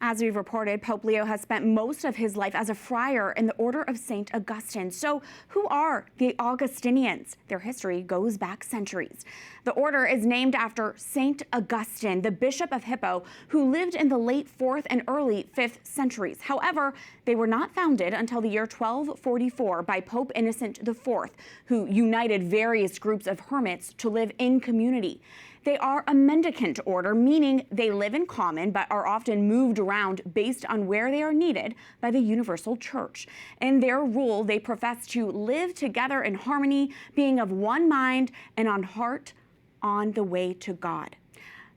As we've reported, Pope Leo has spent most of his life as a friar in the Order of St. Augustine. So who are the Augustinians? Their history goes back centuries. The order is named after St. Augustine, the Bishop of Hippo, who lived in the late 4th and early 5th centuries. However, they were not founded until the year 1244 by Pope Innocent IV, who united various groups of hermits to live in community. They are a mendicant order, meaning they live in common but are often moved around based on where they are needed by the universal church. In their rule, they profess to live together in harmony, being of one mind and on heart on the way to God.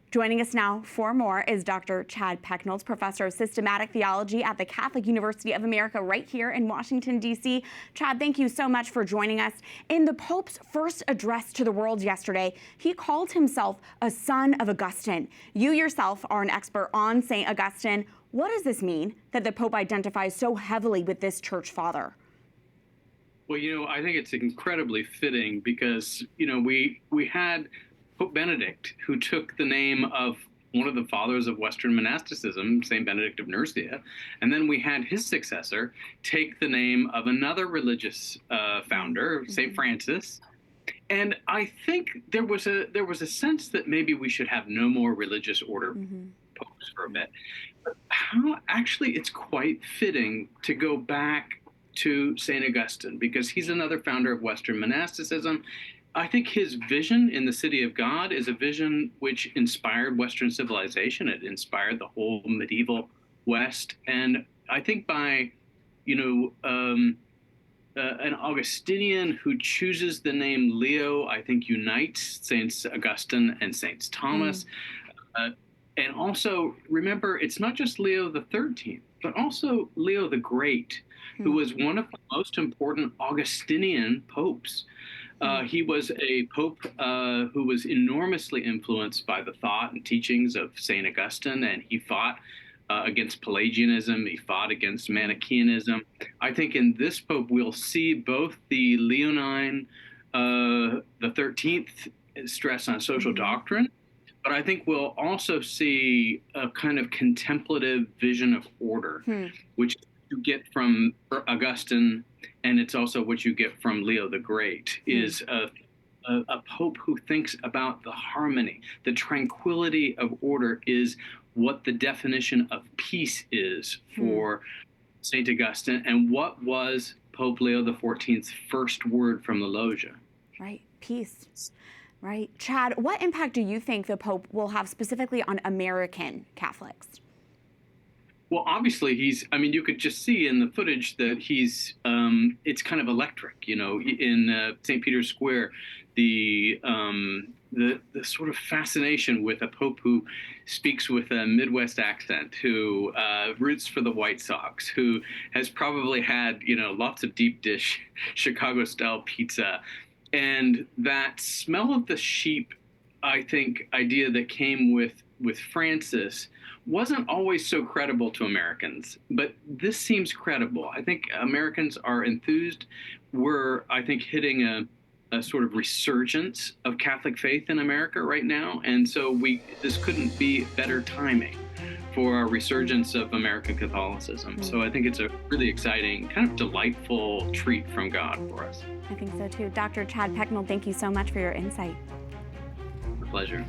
Joining us now for more is Dr. Chad Pecknold, professor of systematic theology at the Catholic University of America right here in Washington, D.C. Chad, thank you so much for joining us. In the Pope's first address to the world yesterday, he called himself a son of Augustine. You yourself are an expert on St. Augustine. What does this mean that the Pope identifies so heavily with this church father? Well, I think it's incredibly fitting because, we had Pope Benedict, who took the name of one of the fathers of Western monasticism, St. Benedict of Nursia, and then we had his successor take the name of another religious founder, St. Francis. And I think there was a sense that maybe we should have no more religious order popes for a bit. But actually it's quite fitting to go back to St. Augustine because he's another founder of Western monasticism. I think his vision in the city of God is a vision which inspired Western civilization. It inspired the whole medieval West. And I think by, an Augustinian who chooses the name Leo, I think unites Saints Augustine and Saints Thomas. And also, remember, it's not just Leo the 13th, but also Leo the Great, who was one of the most important Augustinian popes. He was a pope who was enormously influenced by the thought and teachings of St. Augustine, and he fought against Pelagianism. He fought against Manichaeanism. I think in this pope, we'll see both the Leonine, the 13th stress on social doctrine, but I think we'll also see a kind of contemplative vision of order, which you get from Augustine, and it's also what you get from Leo the Great, is a pope who thinks about the harmony. The tranquility of order is what the definition of peace is for St. Augustine, and what was Pope Leo XIV's first word from the Loggia. Right, peace. Right. Chad, what impact do you think the Pope will have specifically on American Catholics? Well, obviously, you could just see in the footage that it's kind of electric, in St. Peter's Square, the sort of fascination with a pope who speaks with a Midwest accent, who roots for the White Sox, who has probably had, lots of deep dish Chicago-style pizza. And that smell of the sheep, I think, idea that came with Francis wasn't always so credible to Americans, but this seems credible. I think Americans are enthused. We're, I think, hitting a sort of resurgence of Catholic faith in America right now, and so this couldn't be better timing for a resurgence of American Catholicism. So I think it's a really exciting, kind of delightful treat from God for us. I think so too. Dr. Chad Pecknold, thank you so much for your insight. A pleasure.